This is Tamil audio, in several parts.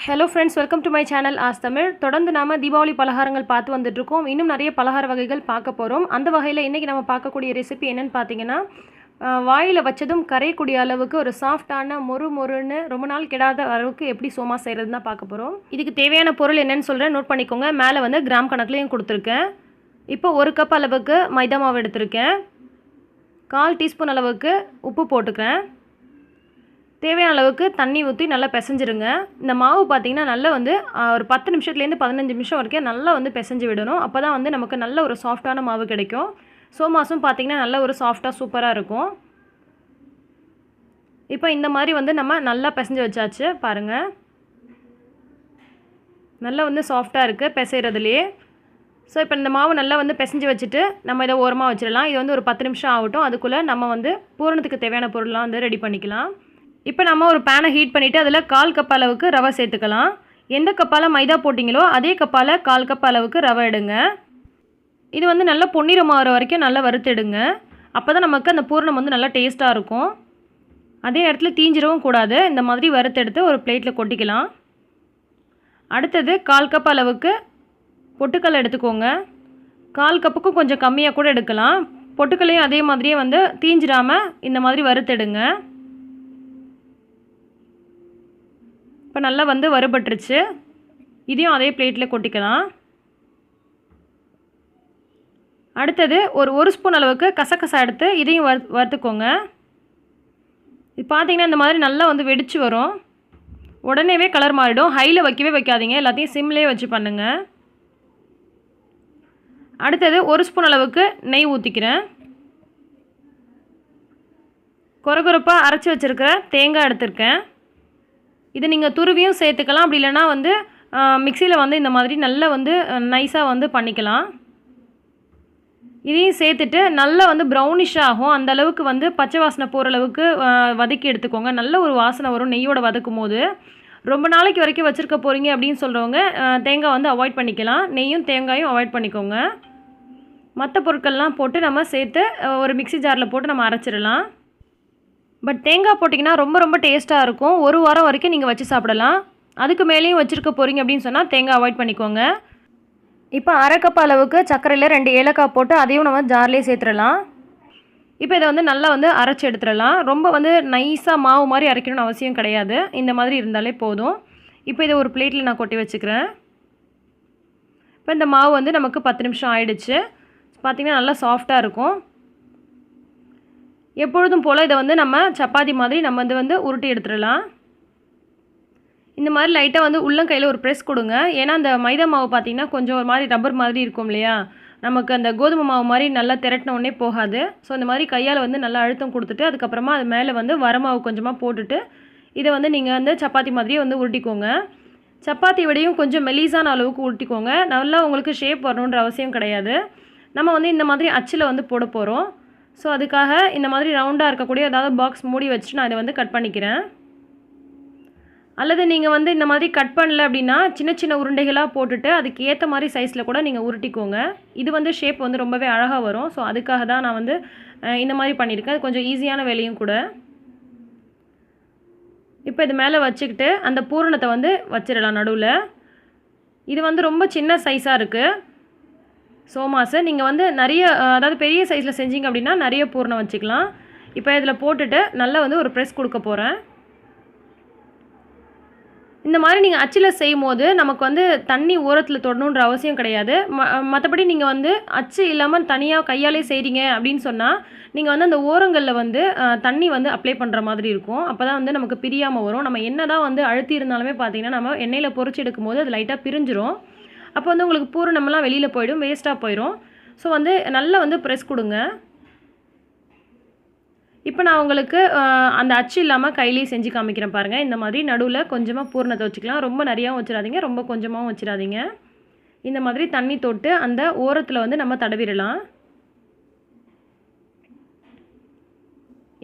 Hello friends, welcome to my channel as Tamil. தொடர்ந்து நாம தீபாவளி பலகாரங்கள் பார்த்து வந்துட்டுருக்கோம். இன்னும் நிறைய பலகார வகைகள் பார்க்க போகிறோம். அந்த வகையில் இன்றைக்கி நம்ம பார்க்கக்கூடிய ரெசிபி என்னென்னு பார்த்தீங்கன்னா, வாயில் வச்சதும் கரையக்கூடிய அளவுக்கு ஒரு சாஃப்டான மொறுன்னு ரொம்ப நாள் கெடாத அளவுக்கு எப்படி சோமா செய்கிறதுன்னு தான் பார்க்க போகிறோம். இதுக்கு தேவையான பொருள் என்னென்னு சொல்கிறேன், நோட் பண்ணிக்கோங்க. மேலே வந்து கிராம் கணக்குலையும் கொடுத்துருக்கேன். இப்போ 1 கப் அளவுக்கு மைதா மாவு எடுத்திருக்கேன். 1/4 டீஸ்பூன் அளவுக்கு உப்பு போட்டுக்கிறேன். தேவையான அளவுக்கு தண்ணி ஊற்றி நல்லா பிசைஞ்சிருங்க. இந்த மாவு பார்த்திங்கன்னா நல்லா வந்து ஒரு 10 நிமிஷத்துலேருந்து 15 நிமிஷம் வரைக்கும் நல்லா வந்து பிசைஞ்சு விடணும். அப்போ தான் வந்து நமக்கு நல்ல ஒரு சாஃப்டான மாவு கிடைக்கும். சோமாஸும் பார்த்திங்கன்னா நல்ல ஒரு சாஃப்டாக சூப்பராக இருக்கும். இப்போ இந்த மாதிரி வந்து நம்ம நல்லா பிசைஞ்சு வச்சாச்சு பாருங்கள். நல்லா வந்து சாஃப்டாக இருக்குது பிசைகிறதுலையே. ஸோ இப்போ இந்த மாவு நல்லா வந்து பிசைஞ்சு வச்சுட்டு நம்ம இதை ஓரமாக வச்சிடலாம். இது வந்து ஒரு 10 நிமிஷம் ஆகட்டும். அதுக்குள்ளே நம்ம வந்து பூரணத்துக்கு தேவையான பொருள்லாம் வந்து ரெடி பண்ணிக்கலாம். இப்போ நம்ம ஒரு பேனை ஹீட் பண்ணிவிட்டு அதில் 1/4 கப் அளவுக்கு ரவை சேர்த்துக்கலாம். எந்த கப்பால் மைதா போட்டிங்களோ அதே கப்பால் 1/4 கப் அளவுக்கு ரவை எடுங்க. இது வந்து நல்லா பொன்னிறமாகிற வரைக்கும் நல்லா வறுத்தெடுங்க. அப்போ தான் நமக்கு அந்த பூரணம் வந்து நல்லா டேஸ்ட்டாக இருக்கும். அதே நேரத்தில் தீஞ்சிடவும் கூடாது. இந்த மாதிரி வறுத்தெடுத்து ஒரு பிளேட்டில் கொட்டிக்கலாம். அடுத்தது 1/4 கப் அளவுக்கு பொட்டுக்கடலை எடுத்துக்கோங்க. 1/4 கப்புக்கும் கொஞ்சம் கம்மியாக கூட எடுக்கலாம். பொட்டுக்கல்லையும் அதே மாதிரியே வந்து தீஞ்சிடாமல் இந்த மாதிரி வறுத்தெடுங்க. இப்போ நல்லா வந்து வறுபட்டுருச்சு. இதையும் அதே பிளேட்டில் கொட்டிக்கலாம். அடுத்தது ஒரு ஸ்பூன் அளவுக்கு கசகசா எடுத்து இதையும் வறுத்துக்கோங்க. இது பார்த்திங்கன்னா இந்த மாதிரி நல்லா வந்து வெடிச்சு வரும். உடனேவே கலர் மாறிடும். ஹையில் வைக்கவே வைக்காதீங்க, எல்லாத்தையும் சிம்லேயே வச்சு பண்ணுங்கள். அடுத்தது 1 ஸ்பூன் அளவுக்கு நெய் ஊற்றிக்கிறேன். கொரகொரப்பாக அரைச்சி வச்சுருக்கிற தேங்காய் எடுத்திருக்கேன். இது நீங்கள் துருவியும் சேர்த்துக்கலாம். அப்படி இல்லைனா வந்து மிக்சியில் வந்து இந்த மாதிரி நல்லா வந்து நைஸாக வந்து பண்ணிக்கலாம். இதையும் சேர்த்துட்டு நல்லா வந்து ப்ரௌனிஷ் ஆகும். அந்த அளவுக்கு வந்து பச்சை வாசனை போகிற அளவுக்கு வதக்கி எடுத்துக்கோங்க. நல்ல ஒரு வாசனை வரும் நெய்யோட வதக்கும் போது. ரொம்ப நாளைக்கு வரைக்கும் வச்சுருக்க போகிறீங்க அப்படின்னு சொல்கிறவங்க தேங்காய் வந்து அவாய்ட் பண்ணிக்கலாம். நெய்யும் தேங்காயும் அவாய்ட் பண்ணிக்கோங்க. மற்ற பொருட்கள்லாம் போட்டு நம்ம சேர்த்து ஒரு மிக்சி ஜாரில் போட்டு நம்ம அரைச்சிடலாம். பட் தேங்காய் போட்டிங்கன்னா ரொம்ப டேஸ்ட்டாக இருக்கும். 1 வாரம் வரைக்கும் நீங்கள் வச்சு சாப்பிடலாம். அதுக்கு மேலேயும் வச்சுருக்க போகிறீங்க அப்படின்னு சொன்னால் தேங்காய் அவாய்ட் பண்ணிக்கோங்க. இப்போ 1/2 கப் அளவுக்கு சர்க்கரையில் 2 ஏலக்காய் போட்டு அதையும் நம்ம ஜார்லேயே சேர்த்துடலாம். இப்போ இதை வந்து நல்லா வந்து அரைச்சி எடுத்துடலாம். ரொம்ப வந்து நைஸாக மாவு மாதிரி அரைக்கணும்னு அவசியம் கிடையாது. இந்த மாதிரி இருந்தாலே போதும். இப்போ இதை ஒரு பிளேட்டில் நான் கொட்டி வச்சுக்கிறேன். இப்போ இந்த மாவு வந்து நமக்கு 10 நிமிஷம் ஆயிடுச்சு. பார்த்திங்கன்னா நல்லா சாஃப்டாக இருக்கும். எப்பொழுதும் போல் இதை வந்து நம்ம சப்பாத்தி மாதிரி நம்ம வந்து உருட்டி எடுத்துடலாம். இந்த மாதிரி லைட்டாக வந்து உள்ளங்கையில் ஒரு ப்ரெஸ் கொடுங்க. ஏன்னா அந்த மைதா மாவு பார்த்திங்கன்னா கொஞ்சம் ஒரு மாதிரி ரப்பர் மாதிரி இருக்கும் இல்லையா, நமக்கு அந்த கோதுமை மாவு மாதிரி நல்லா திரட்டின உடனே போகாது. ஸோ இந்த மாதிரி கையால் வந்து நல்லா அழுத்தம் கொடுத்துட்டு அதுக்கப்புறமா அது மேலே வந்து வரமாவு கொஞ்சமாக போட்டுட்டு இதை வந்து நீங்கள் வந்து சப்பாத்தி மாதிரியே வந்து உருட்டிக்கோங்க. சப்பாத்தி விடையும் கொஞ்சம் மெலிசான அளவுக்கு உருட்டிக்கோங்க. நல்லா உங்களுக்கு ஷேப் வரணுன்ற அவசியம் கிடையாது. நம்ம வந்து இந்த மாதிரி அச்சில் வந்து போட போகிறோம். ஸோ அதுக்காக இந்த மாதிரி ரவுண்டாக இருக்கக்கூடிய ஏதாவது பாக்ஸ் மூடி வச்சுட்டு நான் இதை வந்து கட் பண்ணிக்கிறேன். அல்லது நீங்கள் வந்து இந்த மாதிரி கட் பண்ணல அப்படின்னா சின்ன உருண்டைகளாக போட்டுட்டு அதுக்கு ஏற்ற மாதிரி சைஸில் கூட நீங்கள் உருட்டிக்கோங்க. இது வந்து ஷேப் வந்து ரொம்பவே அழகாக வரும். ஸோ அதுக்காக தான் நான் வந்து இந்த மாதிரி பண்ணியிருக்கேன். அது கொஞ்சம் ஈஸியான வேலையும் கூட. இப்போ இது மேலே வச்சுக்கிட்டு அந்த பூரணத்தை வந்து வச்சிடலாம் நடுவில். இது வந்து ரொம்ப சின்ன சைஸாக இருக்குது சோமாஸு. நீங்கள் வந்து நிறைய அதாவது பெரிய சைஸில் செஞ்சீங்க அப்படின்னா நிறைய பூரணம் வச்சுக்கலாம். இப்போ இதில் போட்டுட்டு நல்லா வந்து ஒரு ப்ரெஸ் கொடுக்க போகிறேன். இந்த மாதிரி நீங்கள் அச்சில் செய்யும் போது நமக்கு வந்து தண்ணி ஓரத்தில் தொடணுன்ற அவசியம் கிடையாது. மற்றபடி நீங்கள் வந்து அச்சு இல்லாமல் தனியாக கையாலே செய்கிறீங்க அப்படின்னு சொன்னால் நீங்கள் வந்து அந்த ஓரங்களில் வந்து தண்ணி வந்து அப்ளை பண்ணுற மாதிரி இருக்கும். அப்போ தான் வந்து நமக்கு பிரியாமல் வரும். நம்ம என்ன தான் வந்து அழுத்தி இருந்தாலுமே பார்த்திங்கன்னா நம்ம எண்ணெயில் பொரிச்சு எடுக்கும் போது அது லைட்டாக பிரிஞ்சிரும். அப்போ வந்து உங்களுக்கு பூரணமெல்லாம் வெளியில் போயிடும், வேஸ்ட்டாக போயிடும். ஸோ வந்து நல்லா வந்து ப்ரெஸ் கொடுங்க. இப்போ நான் உங்களுக்கு அந்த அச்சு இல்லாமல் கையிலேயே செஞ்சு காமிக்கிறேன் பாருங்கள். இந்த மாதிரி நடுவில் கொஞ்சமாக பூரணத்தை வச்சுக்கலாம். ரொம்ப நிறையாவும் வச்சிடாதீங்க, ரொம்ப கொஞ்சமாகவும் வச்சிடாதீங்க. இந்த மாதிரி தண்ணி தொட்டு அந்த ஓரத்தில் வந்து நம்ம தடவிடலாம்.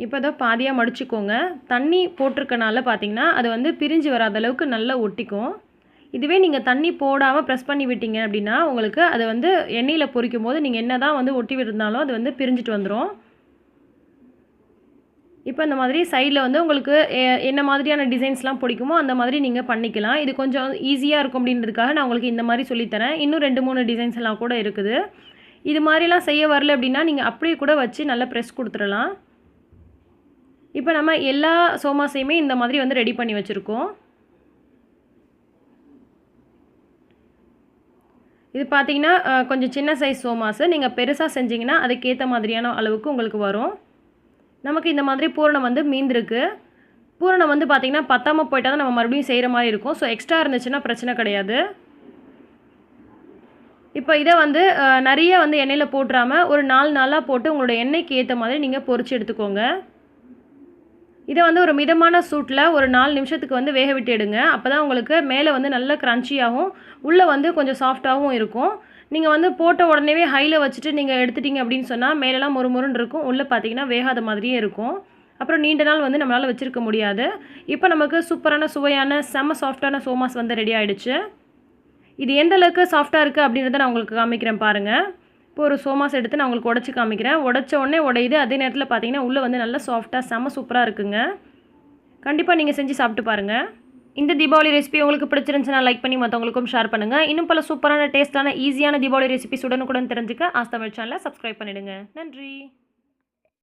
இப்போ தான் பாதியாக மடிச்சுக்கோங்க. தண்ணி போட்டிருக்கனால பார்த்திங்கன்னா அது வந்து பிரிஞ்சு வராத அளவுக்கு நல்லா ஒட்டிக்கும். இதுவே நீங்கள் தண்ணி போடாமல் ப்ரெஸ் பண்ணி விட்டீங்க அப்படின்னா உங்களுக்கு அது வந்து எண்ணெயில் பொரிக்கும் போது நீங்கள் என்ன தான் வந்து ஒட்டி விட்டுருந்தாலும் அது வந்து பிரிஞ்சிட்டு வந்துடும். இப்போ இந்த மாதிரி சைடில் வந்து உங்களுக்கு என்ன மாதிரியான டிசைன்ஸ்லாம் பிடிக்குமோ அந்த மாதிரி நீங்கள் பண்ணிக்கலாம். இது கொஞ்சம் ஈஸியாக இருக்கும் அப்படின்றதுக்காக நான் உங்களுக்கு இந்த மாதிரி சொல்லித்தரேன். இன்னும் 2, 3 டிசைன்ஸ் எல்லாம் கூட இருக்குது. இது மாதிரிலாம் செய்ய வரல அப்படின்னா நீங்கள் அப்படியே கூட வச்சு நல்லா ப்ரெஸ் கொடுத்துடலாம். இப்போ நம்ம எல்லா சோமாஸையுமே இந்த மாதிரி வந்து ரெடி பண்ணி வச்சுருக்கோம். இது பார்த்தீங்கன்னா கொஞ்சம் சின்ன சைஸ் சோமாஸு. நீங்கள் பெருசாக செஞ்சிங்கன்னா அதுக்கேற்ற மாதிரியான அளவுக்கு உங்களுக்கு வரும். நமக்கு இந்த மாதிரி பூரணம் வந்து மீந்திருக்கு. பூரணம் வந்து பார்த்திங்கன்னா பத்தாம போயிட்டா தான் நம்ம மறுபடியும் செய்கிற மாதிரி இருக்கும். ஸோ எக்ஸ்ட்ரா இருந்துச்சுன்னா பிரச்சனை கிடையாது. இப்போ இதை வந்து நிறைய வந்து எண்ணெயில் போட்டுறாமல் ஒரு 4 நாளாக போட்டு உங்களோட எண்ணெய்க்கு ஏற்ற மாதிரி நீங்கள் பொரிச்சு எடுத்துக்கோங்க. இதை வந்து ஒரு மிதமான சூட்டில் ஒரு 4 நிமிஷத்துக்கு வந்து வேக விட்டு எடுங்க. அப்போ தான் உங்களுக்கு மேலே வந்து நல்ல க்ரன்ச்சியாகவும் உள்ளே வந்து கொஞ்சம் சாஃப்டாகவும் இருக்கும். நீங்கள் வந்து போட்ட உடனேவே ஹையில் வச்சுட்டு நீங்கள் எடுத்துட்டீங்க அப்படின்னு சொன்னால் மேலெலாம் மொறுமொறுன்னு இருக்கும். உள்ளே பார்த்தீங்கன்னா வேகாத மாதிரியே இருக்கும். அப்புறம் நீண்ட நாள் வந்து நம்மளால் வச்சுருக்க முடியாது. இப்போ நமக்கு சூப்பரான சுவையான செம்ம சாஃப்டான சோமாஸ் வந்து ரெடி ஆகிடுச்சு. இது எந்த அளவுக்கு சாஃப்டாக இருக்குது அப்படின்றத நான் உங்களுக்கு காமிக்கிறேன் பாருங்கள். இப்போ ஒரு சோமாஸ் எடுத்து நான் உங்களுக்கு உடச்சி காமிக்கிறேன். உடச்ச உடனே உடையுது. அதே நேரத்தில் பார்த்தீங்கன்னா உள்ளே வந்து நல்லா சாஃப்டாக செம்ம சூப்பராக இருக்குங்க. கண்டிப்பாக நீங்கள் செஞ்சு சாப்பிட்டு பாருங்கள். இந்த தீபாவளி ரெசிபி உங்களுக்கு பிடிச்சிருந்துச்சுன்னா லைக் பண்ணி மற்றவங்களுக்கும் ஷேர் பண்ணுங்கள். இன்னும் பல சூப்பரான டேஸ்ட்டான ஈஸியான தீபாவளி ரெசிபிஸ் உடனுக்குடன் தெரிஞ்சுக்க ஆஸ் தமிழ் சேனலை சப்ஸ்கிரைப் பண்ணிடுங்க. நன்றி.